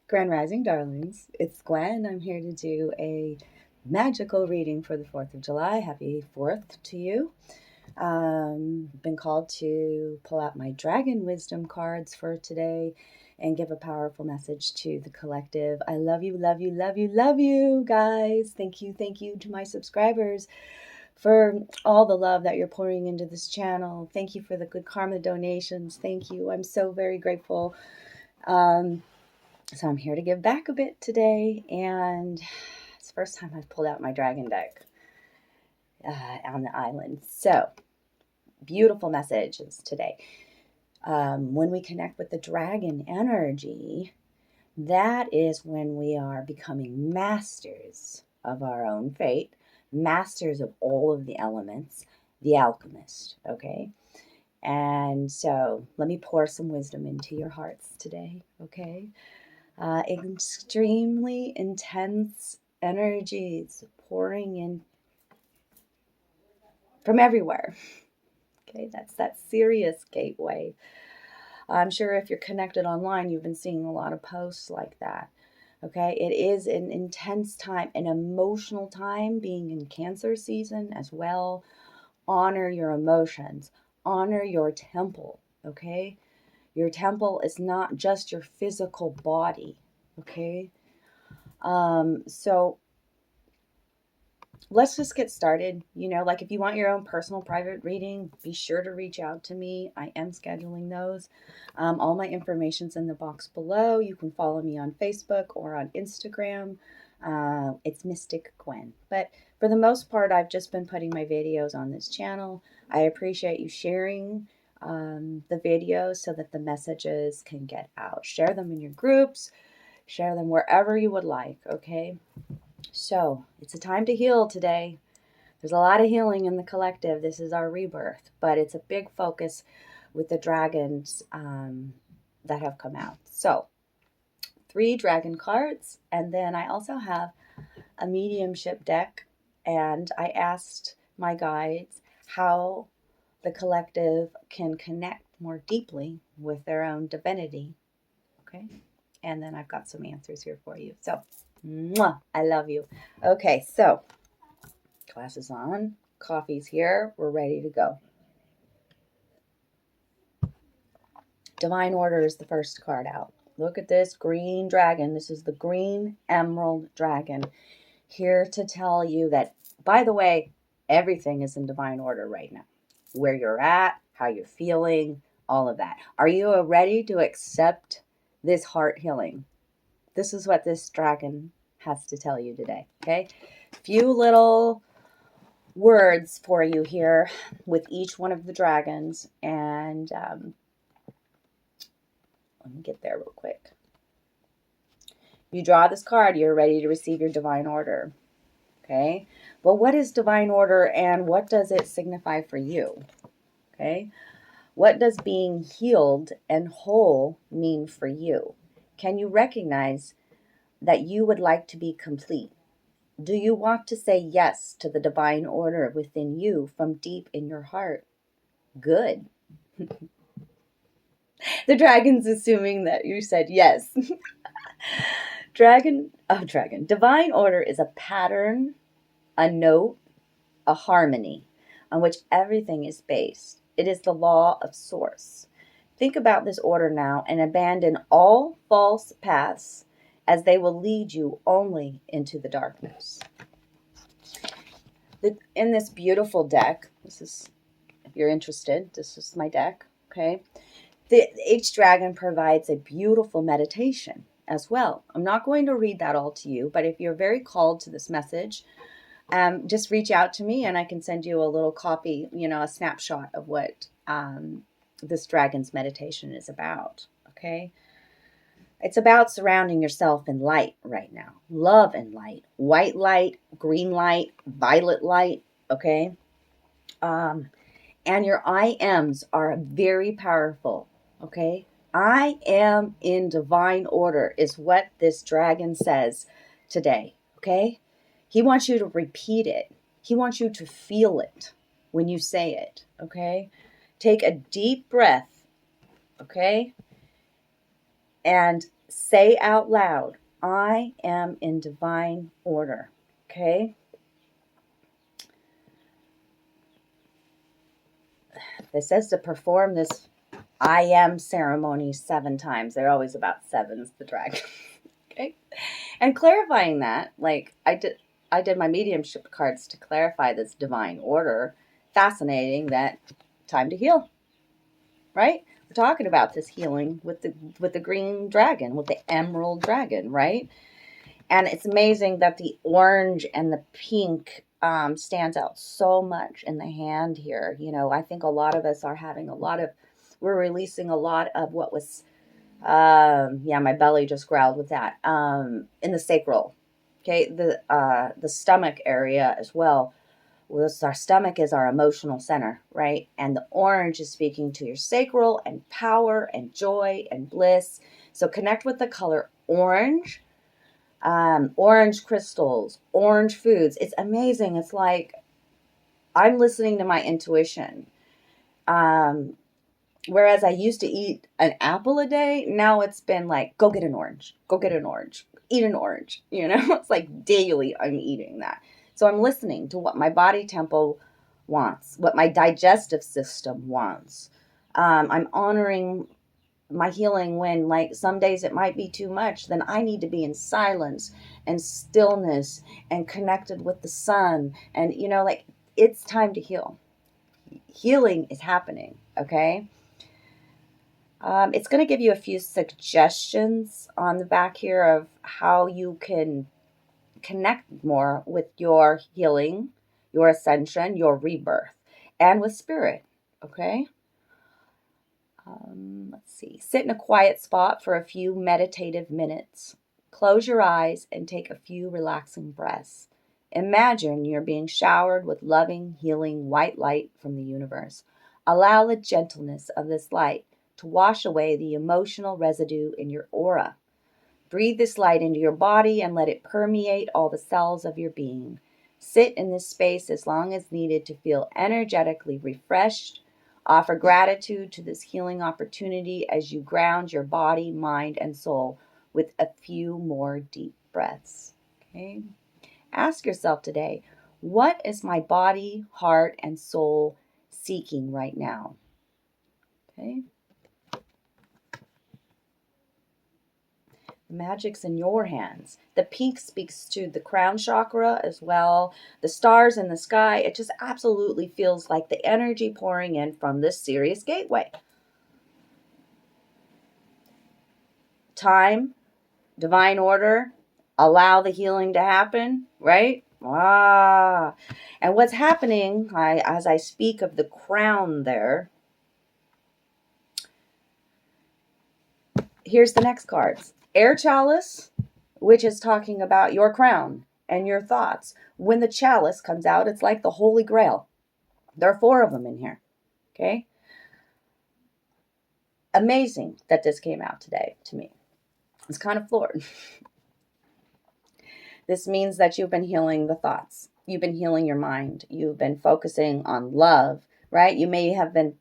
Grand Rising darlings, it's Gwen. I'm here to do a magical reading for the 4th of July. Happy 4th to you. Been called to pull out my Dragon Wisdom cards for today and give a powerful message to the collective. I love you, love you, love you, love you, guys. Thank you to my subscribers for all the love that you're pouring into this channel. Thank you for the good karma donations. Thank you. I'm so very grateful. So I'm here to give back a bit today, and it's the first time I've pulled out my dragon deck on the island. So, beautiful messages today. When we connect with the dragon energy, that is when we are becoming masters of our own fate, masters of all of the elements, the alchemist, okay? And so, let me pour some wisdom into your hearts today, okay? Extremely intense energies pouring in from everywhere. Okay, that's that serious gateway. I'm sure if you're connected online, you've been seeing a lot of posts like that. Okay, it is an intense time, an emotional time, being in Cancer season as well. Honor your emotions, honor your temple. Okay, your temple is not just your physical body. Okay. So let's just get started. Like if you want your own personal private reading, be sure to reach out to me. I am scheduling those. All my information's in the box below. You can follow me on Facebook or on Instagram. It's mysticgwyn. But for the most part, I've just been putting my videos on this channel. I appreciate you sharing the videos so that the messages can get out. Share them in your groups. Share them wherever you would like, okay? So, it's a time to heal today. There's a lot of healing in the collective. This is our rebirth, but it's a big focus with the dragons that have come out. So, 3 dragon cards, and then I also have a mediumship deck, and I asked my guides how the collective can connect more deeply with their own divinity, okay? And then I've got some answers here for you. So, mwah, I love you. Okay, so glasses on, coffee's here, we're ready to go. Divine Order is the first card out. Look at this green dragon. This is the green emerald dragon. Here to tell you that, by the way, everything is in divine order right now. Where you're at, how you're feeling, all of that. Are you ready to accept this heart healing? This is what this dragon has to tell you today, okay? Few little words for you here with each one of the dragons, and let me get there real quick. You draw this card, you're ready to receive your divine order, okay? Well, what is divine order and what does it signify for you, okay? What does being healed and whole mean for you? Can you recognize that you would like to be complete? Do you want to say yes to the divine order within you from deep in your heart? Good. The dragon's assuming that you said yes. Divine order is a pattern, a note, a harmony on which everything is based. It is the law of source. Think about this order now and abandon all false paths, as they will lead you only into the darkness. In this beautiful deck, this is, if you're interested, this is my deck, okay? Each dragon provides a beautiful meditation as well. I'm not going to read that all to you, but if you're very called to this message, just reach out to me and I can send you a little copy, a snapshot of what this dragon's meditation is about, okay? It's about surrounding yourself in light right now. Love and light. White light, green light, violet light, okay? And your I ams are very powerful, okay? I am in divine order is what this dragon says today, okay? He wants you to repeat it. He wants you to feel it when you say it, okay? Take a deep breath, okay? And Say out loud, I am in divine order. Okay? This says to perform this I am ceremony 7 times. They're always about sevens, the dragon. Okay? And clarifying that, like I did my mediumship cards to clarify this divine order. Fascinating that time to heal. Right? We're talking about this healing with the green dragon, with the emerald dragon, right? And it's amazing that the orange and the pink stands out so much in the hand here. You know, I think a lot of us are having we're releasing a lot of what was, yeah, my belly just growled with that, in the sacral. Okay, the stomach area as well. Our stomach is our emotional center, right? And the orange is speaking to your sacral and power and joy and bliss. So connect with the color orange. Orange crystals, orange foods. It's amazing. It's like I'm listening to my intuition. Whereas I used to eat an apple a day, now it's been like, go get an orange, go get an orange, eat an orange. You know, it's like daily I'm eating that. So I'm listening to what my body tempo wants, what my digestive system wants. I'm honoring my healing when, like, some days it might be too much. Then I need to be in silence and stillness and connected with the sun. And, you know, like, it's time to heal. Healing is happening, okay? It's going to give you a few suggestions on the back here of how you can connect more with your healing, your ascension, your rebirth, and with spirit, okay? Let's see. Sit in a quiet spot for a few meditative minutes. Close your eyes and take a few relaxing breaths. Imagine you're being showered with loving, healing white light from the universe. Allow the gentleness of this light to wash away the emotional residue in your aura. Breathe this light into your body and let it permeate all the cells of your being. Sit in this space as long as needed to feel energetically refreshed. Offer gratitude to this healing opportunity as you ground your body, mind, and soul with a few more deep breaths. Okay? Ask yourself today, what is my body, heart, and soul seeking right now? Okay? The magic's in your hands. The pink speaks to the crown chakra as well. The stars in the sky. It just absolutely feels like the energy pouring in from this Sirius gateway. Time, divine order, allow the healing to happen, right? And what's happening, as I speak of the crown there, here's the next cards. Air Chalice, which is talking about your crown and your thoughts. When the chalice comes out, it's like the Holy Grail. There are 4 of them in here, okay? Amazing that this came out today to me. It's kind of floored. This means that you've been healing the thoughts. You've been healing your mind. You've been focusing on love, right? You may have been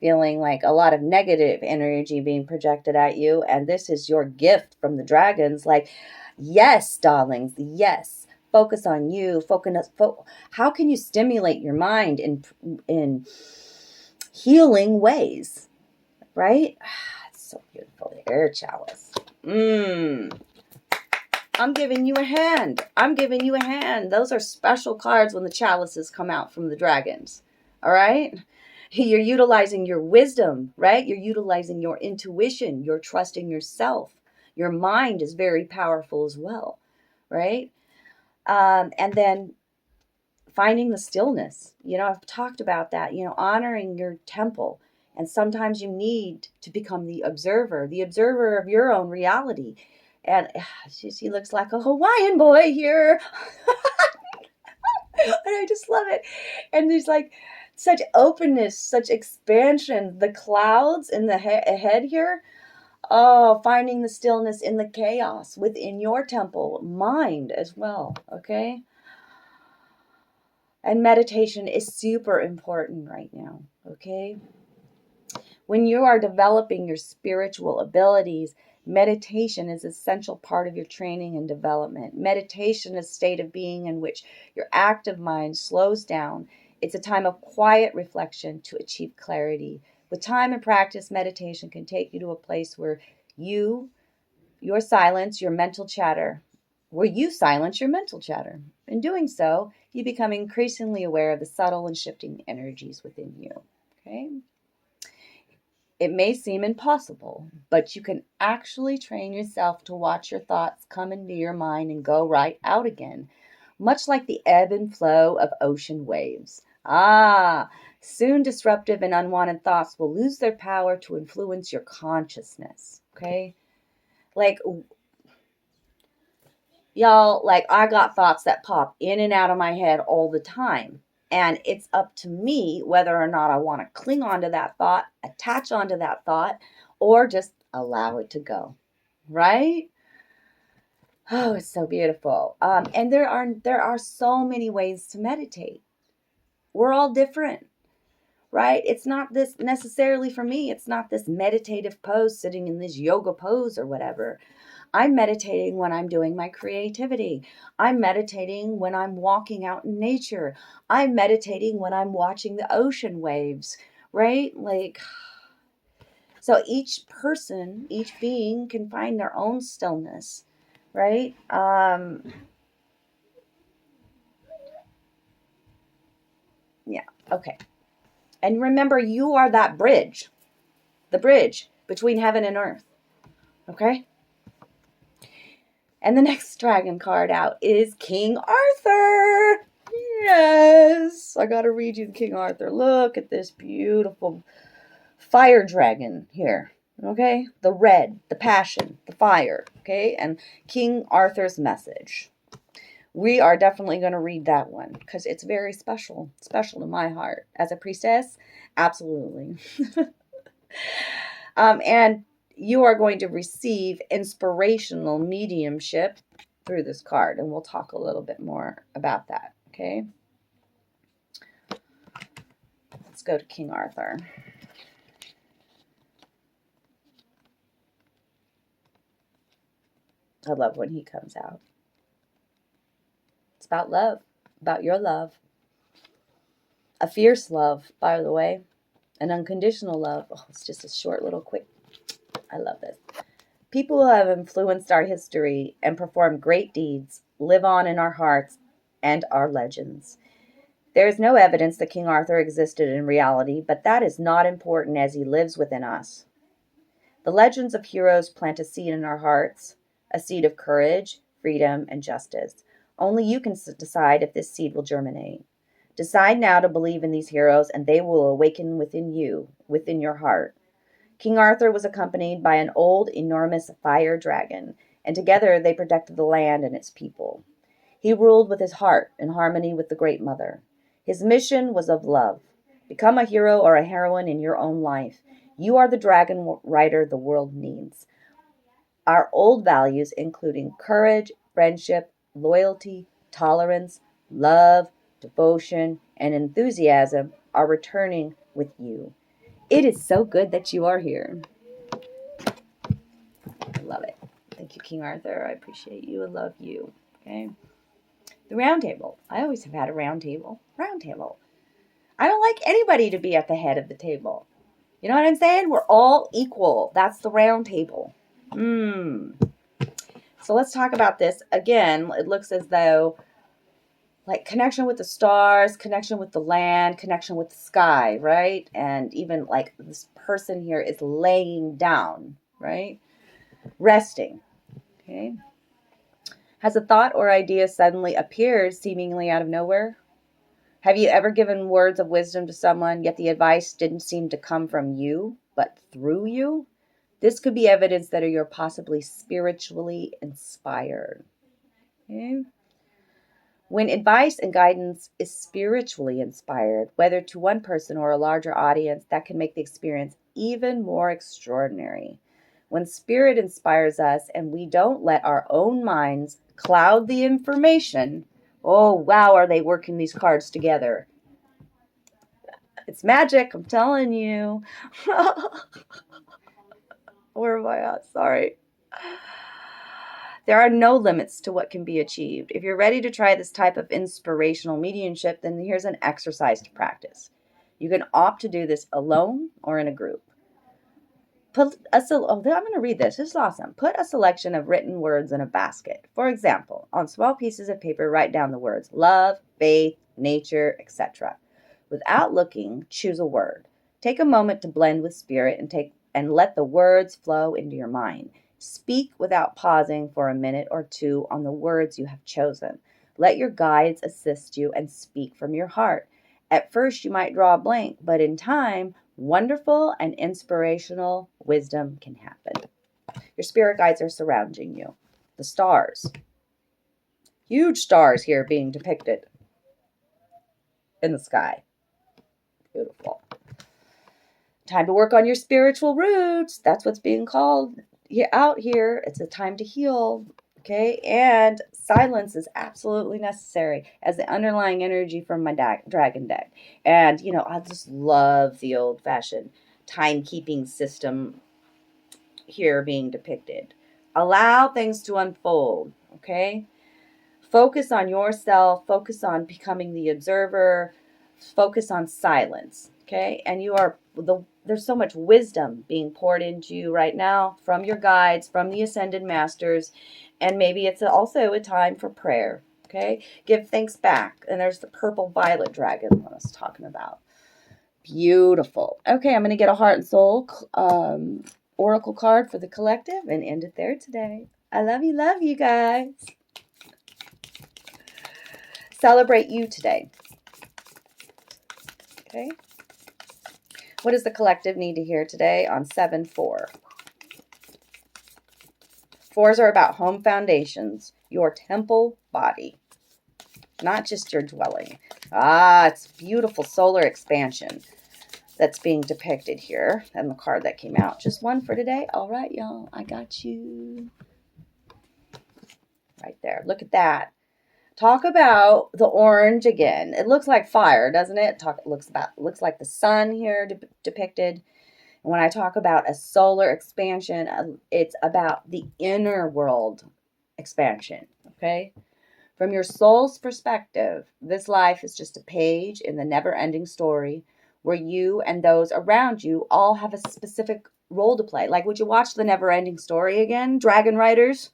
feeling like a lot of negative energy being projected at you. And this is your gift from the dragons. Like, yes, darlings, yes. Focus on you. How can you stimulate your mind in healing ways, right? It's so beautiful. The air chalice. I'm giving you a hand. I'm giving you a hand. Those are special cards when the chalices come out from the dragons. All right? You're utilizing your wisdom, right? You're utilizing your intuition. You're trusting yourself. Your mind is very powerful as well, right? And then finding the stillness. You know, I've talked about that, you know, honoring your temple. And sometimes you need to become the observer of your own reality. And she looks like a Hawaiian boy here. And I just love it. And there's like such openness, such expansion. The clouds in the ahead here. Oh, finding the stillness in the chaos within your temple, mind as well. Okay. And meditation is super important right now. Okay. When you are developing your spiritual abilities, Meditation is an essential part of your training and development. Meditation is a state of being in which your active mind slows down. It's a time of quiet reflection to achieve clarity. With time and practice, meditation can take you to a place where your silence, your mental chatter, where you silence your mental chatter. In doing so, you become increasingly aware of the subtle and shifting energies within you. Okay? It may seem impossible, but you can actually train yourself to watch your thoughts come into your mind and go right out again, much like the ebb and flow of ocean waves. Soon disruptive and unwanted thoughts will lose their power to influence your consciousness. Okay? Like, y'all, like I got thoughts that pop in and out of my head all the time. And it's up to me whether or not I want to cling on to that thought, attach onto that thought, or just allow it to go. Right? Oh, it's so beautiful. And there are so many ways to meditate. We're all different, right? It's not this necessarily for me. It's not this meditative pose, sitting in this yoga pose or whatever. I'm meditating when I'm doing my creativity. I'm meditating when I'm walking out in nature. I'm meditating when I'm watching the ocean waves, right? Like, so each person, each being can find their own stillness, right? Yeah, okay. And remember, you are that bridge, the bridge between heaven and earth, okay? And the next dragon card out is King Arthur. Yes, I got to read you the King Arthur. Look at this beautiful fire dragon here. Okay, the red, the passion, the fire. Okay, and King Arthur's message. We are definitely going to read that one because it's very special, special to my heart. As a priestess, absolutely. And you are going to receive inspirational mediumship through this card, and we'll talk a little bit more about that, okay? Let's go to King Arthur. I love when he comes out. It's about love, about your love. A fierce love, by the way, an unconditional love. Oh, it's just a short little quick. I love this. People who have influenced our history and performed great deeds live on in our hearts and our legends. There is no evidence that King Arthur existed in reality, but that is not important as he lives within us. The legends of heroes plant a seed in our hearts, a seed of courage, freedom, and justice. Only you can decide if this seed will germinate. Decide now to believe in these heroes, and they will awaken within you, within your heart. King Arthur was accompanied by an old, enormous fire dragon, and together they protected the land and its people. He ruled with his heart in harmony with the Great Mother. His mission was of love. Become a hero or a heroine in your own life. You are the dragon rider the world needs. Our old values, including courage, friendship, loyalty, tolerance, love, devotion, and enthusiasm, are returning with you. It is so good that you are here. I love it. Thank you, King Arthur. I appreciate you and love you. Okay. The round table. I always have had a round table. Round table. I don't like anybody to be at the head of the table. You know what I'm saying? We're all equal. That's the round table. So let's talk about this. Again, it looks as though like connection with the stars, connection with the land, connection with the sky, right? And even like this person here is laying down, right? Resting, okay? Has a thought or idea suddenly appeared seemingly out of nowhere? Have you ever given words of wisdom to someone, yet the advice didn't seem to come from you, but through you? This could be evidence that you're possibly spiritually inspired. Okay? When advice and guidance is spiritually inspired, whether to one person or a larger audience, that can make the experience even more extraordinary. When spirit inspires us and we don't let our own minds cloud the information, oh, wow, are they working these cards together? It's magic, I'm telling you. Where am I at? Sorry. There are no limits to what can be achieved. If you're ready to try this type of inspirational mediumship, then here's an exercise to practice. You can opt to do this alone or in a group. I'm going to read this. This is awesome. Put a selection of written words in a basket. For example, on small pieces of paper, write down the words love, faith, nature, etc. Without looking, choose a word. Take a moment to blend with spirit and let the words flow into your mind. Speak without pausing for a minute or two on the words you have chosen. Let your guides assist you and speak from your heart. At first, you might draw a blank, but in time, wonderful and inspirational wisdom can happen. Your spirit guides are surrounding you. The stars. Huge stars here being depicted in the sky. Beautiful. Time to work on your spiritual roots. That's what's being called out here. It's a time to heal. Okay. And silence is absolutely necessary as the underlying energy from my dragon deck. And, I just love the old fashioned timekeeping system here being depicted. Allow things to unfold. Okay. Focus on yourself. Focus on becoming the observer. Focus on silence. Okay. And there's so much wisdom being poured into you right now from your guides, from the ascended masters. And maybe it's also a time for prayer. Okay. Give thanks back. And there's the purple violet dragon I was talking about. Beautiful. Okay. I'm going to get a heart and soul oracle card for the collective and end it there today. I love you guys. Celebrate you today. Okay. What does the collective need to hear today on 7-4? 4s are about home foundations, your temple body, not just your dwelling. It's beautiful solar expansion that's being depicted here and the card that came out. Just one for today. All right, y'all. I got you. Right there. Look at that. Talk about the orange again. It looks like fire, doesn't it? Looks like the sun here depicted. And when I talk about a solar expansion, it's about the inner world expansion, okay? From your soul's perspective, this life is just a page in the never-ending story where you and those around you all have a specific role to play. Like, would you watch the never-ending story again, Dragon Riders?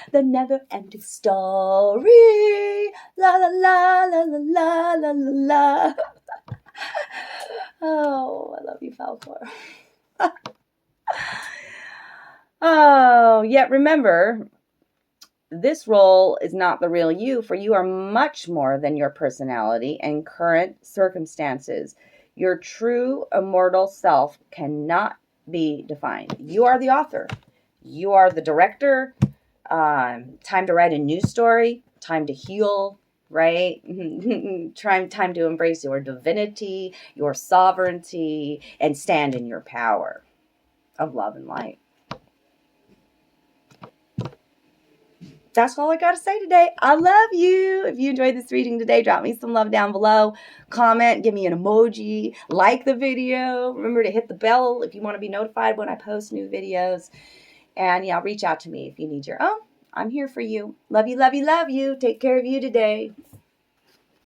The never-ending story. La la la la la la la la. Oh, I love you, Falcor. Oh, yet remember, this role is not the real you, for you are much more than your personality and current circumstances. Your true immortal self cannot be defined. You are the author. You are the director. Time to write a new story. Time to heal. Right? Time to embrace your divinity, your sovereignty, and stand in your power of love and light. That's all I got to say today. I love you. If you enjoyed this reading today, drop me some love down below. Comment, give me an emoji, like the video. Remember to hit the bell if you want to be notified when I post new videos. And yeah, reach out to me if you need your own. I'm here for you. Love you, love you, love you. Take care of you today.